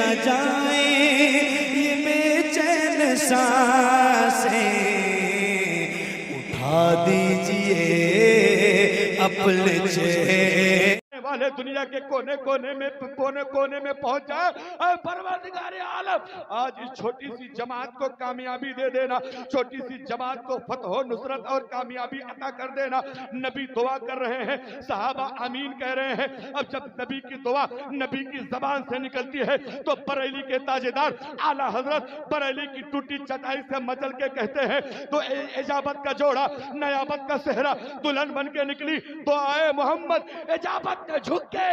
न जाए ये बेचैन सांसें, उठा दीजिए अपने चेहरे वाले दुनिया के कोने कोने में पहुंच जाए। परवरदिगारे आलम आज इस छोटी सी जमात को कामयाबी दे देना, छोटी सी जमात को फतह नुसरत और कामयाबी अता कर देना। नबी दुआ कर रहे हैं, सहाबा आमीन कह रहे हैं। अब जब नबी की दुआ नबी की जबान से निकलती है तो बरेली के ताजेदार आला हजरत बरेली की टूटी चटाई से मचल के कहते हैं, तो इजाबत का जोड़ा नयाबत का सेहरा दुल्हन बन के निकली। तो आए मोहम्मद इजाबत ने झुक के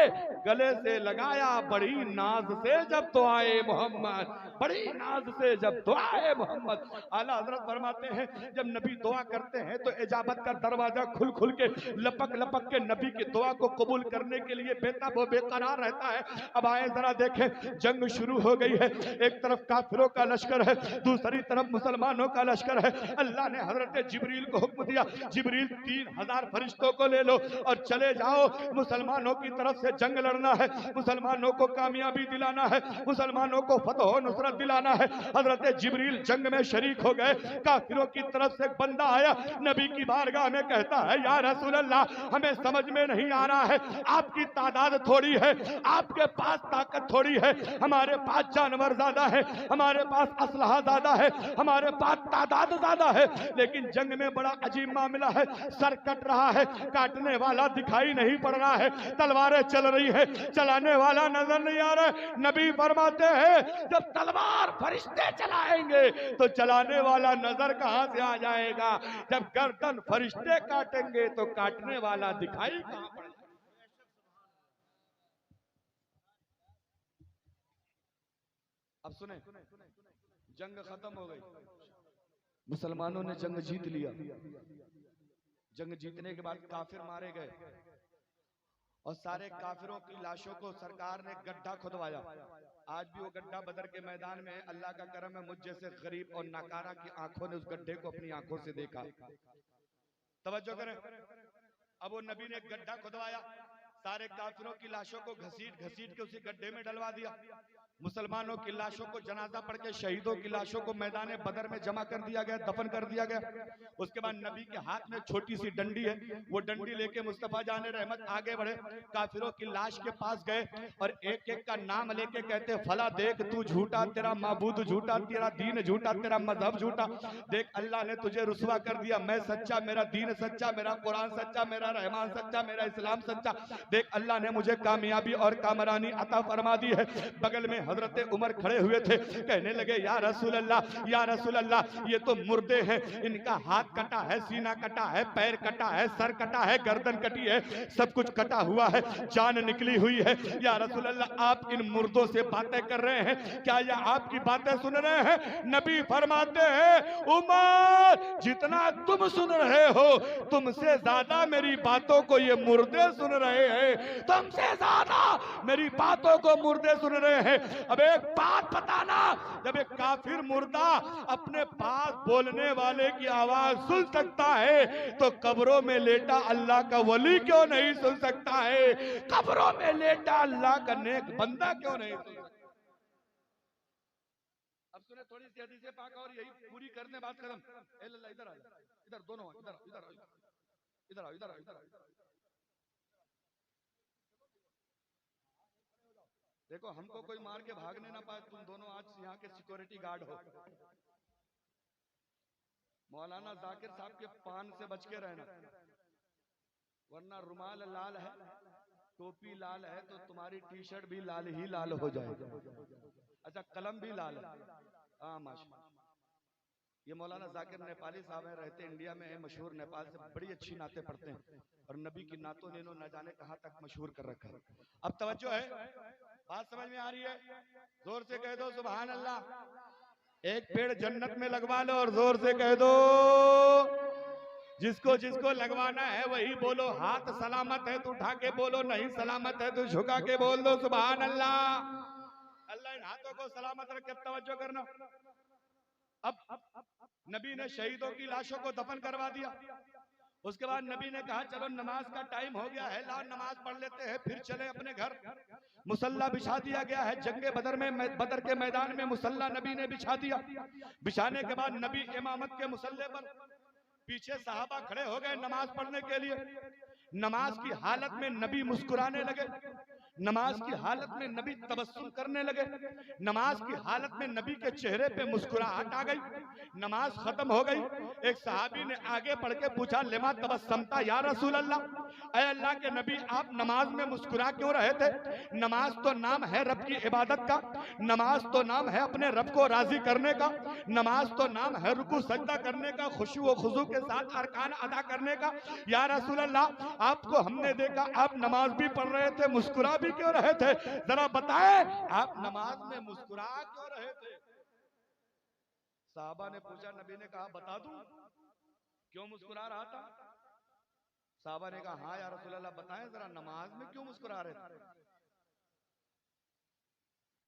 गले से लगाया बड़ी नाज से, जब तो आए मोहम्मद, बड़ी नाज से जब तो आए मोहम्मद। आला हजरत फरमाते हैं जब नबी दुआ करते हैं तो इजाबत का दरवाजा खुल खुल के लपक लपक के नबी की दुआ को कबूल करने के लिए बेकरार रहता है। अब आए जरा देखें, जंग शुरू हो गई है। एक तरफ काफिरों का लश्कर है, दूसरी तरफ मुसलमानों का लश्कर है। अल्लाह ने हजरत जिब्रील को हुक्म दिया, जिब्रील 3000 फरिश्तों को ले लो और चले जाओ, मुसलमानों की तरफ से जंग लड़ना है, मुसलमानों को कामयाबी दिलाना है, मुसलमानों को फतह नुसरत दिलाना है। हजरत जिब्रील जंग में शरीक हो गए। काफिरों की तरफ से एक बंदा आया, नबी की बारगाह में कहता है, या रसूल अल्लाह, हमें समझ में नहीं आ रहा है, आपकी तादाद थोड़ी है, आपके पास ताकत थोड़ी है, हमारे पास जानवर ज्यादा है, हमारे पास असलहा ज्यादा है, हमारे पास तादाद ज्यादा है, लेकिन जंग में बड़ा अजीब मामला है, सर कट रहा है, काटने वाला दिखाई नहीं पड़ रहा है, तलवारें चल रही है, चलाने वाला नजर नहीं आ रहा है। नबी फरमाते हैं जब तलवार फरिश्ते चलाएंगे तो चलाने वाला नजर कहां से आ जाएगा, जब गर्दन फरिश्ते काटेंगे तो काटने वाला दिखाई कहां पड़ेगा। अब सुने, जंग खत्म हो गई, मुसलमानों ने जंग जीत लिया। जंग जीतने के बाद काफिर मारे गए और सारे काफिरों की लाशों को सरकार ने गड्ढा खुदवाया। आज भी वो गड्ढा बदर के मैदान में है। अल्लाह का करम है, मुझ जैसे गरीब और नाकारा की आंखों ने उस गड्ढे को अपनी आंखों से देखा। तवज्जो करें, अब वो नबी ने गड्ढा खुदवाया, सारे काफिरों की लाशों को घसीट घसीट के उसी गड्ढे में डलवा दिया। मुसलमानों की लाशों को जनाजा पढ़ के शहीदों की लाशों को मैदान बदर में जमा कर दिया गया, दफन कर दिया गया। उसके बाद नबी के हाथ में छोटी सी डंडी है, वो डंडी लेके मुस्तफा जाने रहमत आगे बढ़े, काफिरों की लाश के पास गए और एक एक का नाम लेके कहते, फला देख तू झूठा, तेरा माबूद झूठा, तेरा दीन झूठा, तेरा मजहब झूठा, देख अल्लाह ने तुझे रुसवा कर दिया, मैं सच्चा, मेरा दीन सच्चा, मेरा कुरान सच्चा, मेरा रहमान सच्चा, मेरा इस्लाम सच्चा, देख अल्लाह ने मुझे कामयाबी और कामरानी अता फरमा दी है। बगल में हजरत उमर खड़े हुए थे, कहने लगे, या रसूल अल्लाह, या रसूल अल्लाह, ये तो मुर्दे हैं, इनका हाथ कटा है, सीना कटा है, पैर कटा है, सर कटा है, गर्दन कटी है, सब कुछ कटा हुआ है, जान निकली हुई है। या रसूल अल्लाह, आप इन मुर्दों से बातें कर रहे हैं, क्या ये आपकी बातें सुन रहे हैं? नबी फरमाते हैं, उमर, जितना तुम सुन रहे हो, तुमसे ज्यादा मेरी बातों को ये मुर्दे सुन रहे हैं, तुमसे ज्यादा मेरी बातों को मुर्दे सुन रहे हैं। अब एक बात बताना, जब एक काफिर मुर्दा अपने पास बोलने वाले की आवाज सुन सकता है तो कब्रों में लेटा अल्लाह का वली क्यों नहीं सुन सकता है? कब्रों में लेटा अल्लाह का नेक बंदा क्यों नहीं सुन सकता? अब सुने थोड़ी सी हदीस पाक और यही पूरी करने बात खत्म। इधर आ, इधर दोनों, इधर इधर इधर इधर इधर। देखो, हमको कोई मार के भागने ना पाए, तुम दोनों आज यहाँ के सिक्योरिटी गार्ड हो। मौलाना जाकिर साहब के पान से बच के रहना, वरना रुमाल लाल है, टोपी लाल है, तो तुम्हारी टी शर्ट भी लाल ही लाल हो जाएगी। अच्छा, कलम भी लाल है। हाँ माशा। ये मौलाना जाकिर नेपाली साहब है, रहते इंडिया में है, मशहूर, नेपाल से बड़ी अच्छी नाते पढ़ते हैं और नबी की नातों ने न जाने कहां तक मशहूर कर रखा है। अब तवज्जो है, बात समझ में आ रही है? जोर से कह दो सुभान अल्लाह। एक पेड़ जन्नत में लगवा लो और जोर से कह दो, जिसको जिसको लगवाना है वही बोलो। हाथ सलामत है तो उठा के बोलो, नहीं सलामत है तो झुका के बोल दो सुभान अल्लाह। अल्लाह इन हाथों को सलामत रखे। तवज्जो करना, अब नबी ने शहीदों की लाशों को दफन करवा दिया। उसके बाद नबी ने कहा चलो नमाज का टाइम हो गया है, लाओ नमाज पढ़ लेते हैं, फिर चले अपने घर। मुसल्ला बिछा दिया गया है। जंगे बदर में, बदर के मैदान में मुसल्ला नबी ने बिछा दिया। बिछाने के बाद नबी इमामत के मुसल्ले पर, पीछे सहाबा खड़े हो गए नमाज पढ़ने के लिए। नमाज की हालत में नबी मुस्कुराने लगे, नमाज की हालत में नबी तबस्सुम करने लगे, नमाज की हालत में नबी के चेहरे पे मुस्कुराहट आ गई। नमाज खत्म हो गई। एक सहाबी ने आगे बढ़ के पूछा, लिमा तबस्समता या रसूल अल्लाह, ऐ अल्लाह के नबी आप नमाज में मुस्कुरा क्यों रहे थे? नमाज तो नाम है रब की इबादत का, नमाज तो नाम है अपने रब को राजी करने का, नमाज तो नाम है रुकू सजदा करने का, खुशू व खुजू के साथ अरकान अदा करने का। या रसूल अल्लाह आपको हमने देखा आप नमाज भी पढ़ रहे थे, मुस्कुरा भी क्यों रहे थे? जरा बताएं आप नमाज में मुस्कुरा क्यों रहे थे? साहबा ने पूछा, नबी ने कहा बता दूं क्यों मुस्कुरा रहा था? साहबा ने कहा हाँ या रसूल अल्लाह बताएं जरा, नमाज में क्यों मुस्कुरा रहे थे?